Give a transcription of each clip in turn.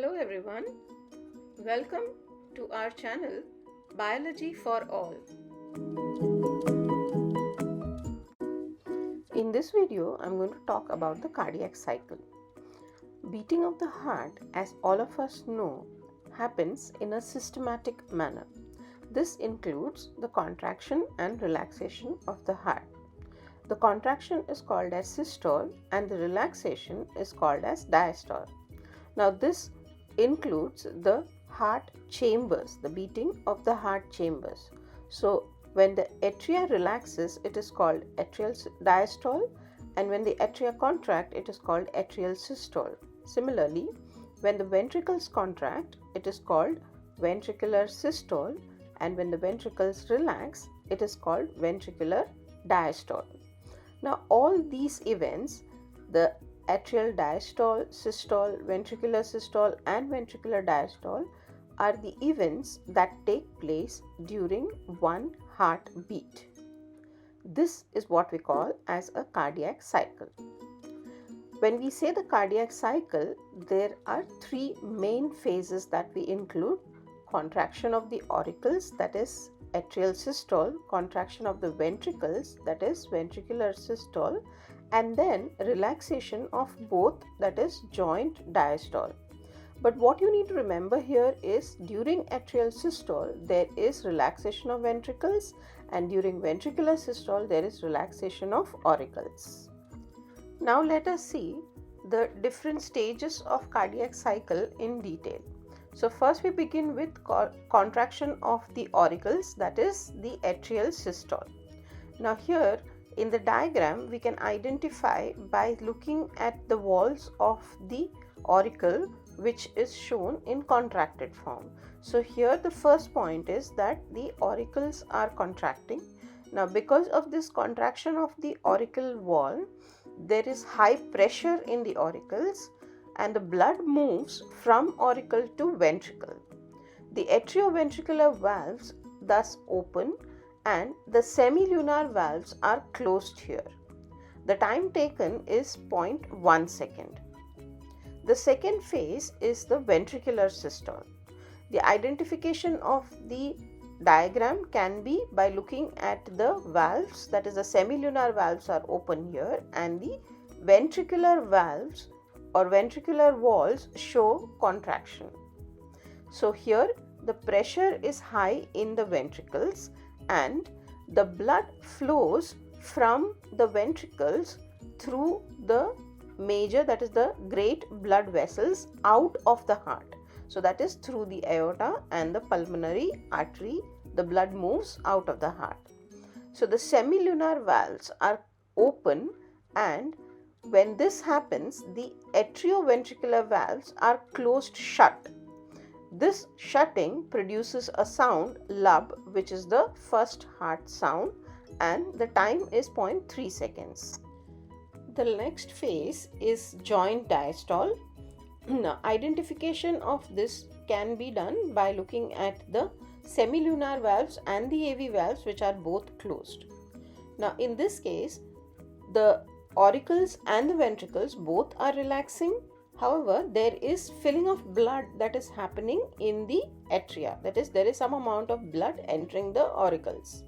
Hello everyone, welcome to our channel Biology for All. In this video, I'm going to talk about the cardiac cycle. Beating of the heart, as all of us know, happens in a systematic manner. This includes the contraction and relaxation of the heart. The contraction is called as systole and the relaxation is called as diastole. Now this includes the heart chambers, the beating of the heart chambers. So when the atria relaxes, it is called atrial diastole, and when the atria contract, it is called atrial systole. Similarly, when the ventricles contract, it is called ventricular systole, and when the ventricles relax, it is called ventricular diastole. Now all these events, the atrial diastole, systole, ventricular systole and ventricular diastole, are the events that take place during one heartbeat. This is what we call as a cardiac cycle. When we say the cardiac cycle, there are three main phases that we include: contraction of the auricles, that is atrial systole, contraction of the ventricles, that is ventricular systole, and then relaxation of both, that is joint diastole. But what you need to remember here is during atrial systole there is relaxation of ventricles, and during ventricular systole there is relaxation of auricles. Now let us see the different stages of cardiac cycle in detail. So first we begin with contraction of the auricles, that is the atrial systole. Now here in the diagram, we can identify by looking at the walls of the auricle, which is shown in contracted form. So here the first point is that the auricles are contracting. Now because of this contraction of the auricle wall, there is high pressure in the auricles and the blood moves from auricle to ventricle. The atrioventricular valves thus open and the semilunar valves are closed here. The time taken is 0.1 second. The second phase is the ventricular systole. The identification of the diagram can be by looking at the valves, that is the semilunar valves are open here and the ventricular valves or ventricular walls show contraction. So here the pressure is high in the ventricles and the blood flows from the ventricles through the major, that is the great blood vessels, out of the heart. So that is through the aorta and the pulmonary artery, the blood moves out of the heart. So the semilunar valves are open, and when this happens, the atrioventricular valves are closed shut. This shutting produces a sound lub, which is the first heart sound, and the time is 0.3 seconds. The next phase is joint diastole. Now, identification of this can be done by looking at the semilunar valves and the AV valves, which are both closed. Now, in this case, the auricles and the ventricles both are relaxing. However, there is filling of blood that is happening in the atria, that is, there is some amount of blood entering the auricles.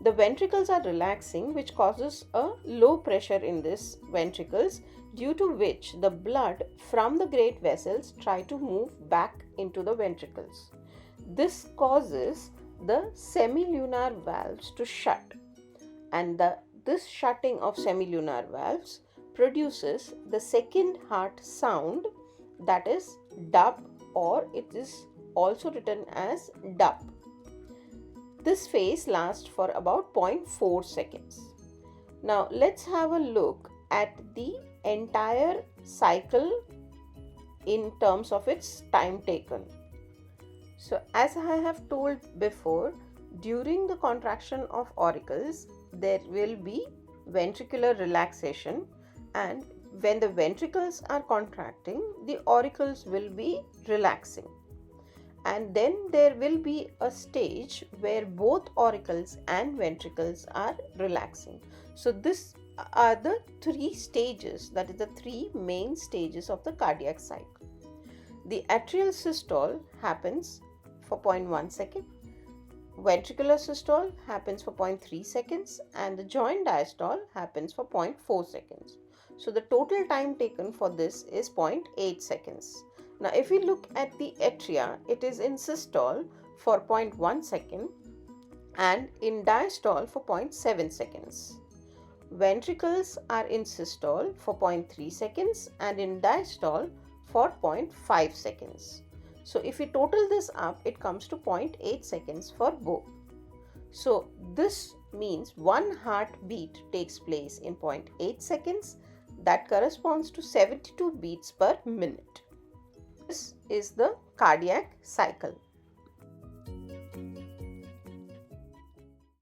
The ventricles are relaxing, which causes a low pressure in this ventricles, due to which the blood from the great vessels try to move back into the ventricles. This causes the semilunar valves to shut, and this shutting of semilunar valves produces the second heart sound, that is dub, or it is also written as dub. This phase lasts for about 0.4 seconds. Now let's have a look at the entire cycle in terms of its time taken. So as I have told before, during the contraction of auricles, there will be ventricular relaxation, and when the ventricles are contracting, the auricles will be relaxing. And then there will be a stage where both auricles and ventricles are relaxing. So this are the three stages, that is the three main stages of the cardiac cycle. The atrial systole happens for 0.1 second, ventricular systole happens for 0.3 seconds, and the joint diastole happens for 0.4 seconds. So the total time taken for this is 0.8 seconds. Now if we look at the atria, it is in systole for 0.1 second and in diastole for 0.7 seconds. Ventricles are in systole for 0.3 seconds and in diastole for 0.5 seconds. So if we total this up, it comes to 0.8 seconds for both. So this means one heartbeat takes place in 0.8 seconds. That corresponds to 72 beats per minute. This is the cardiac cycle.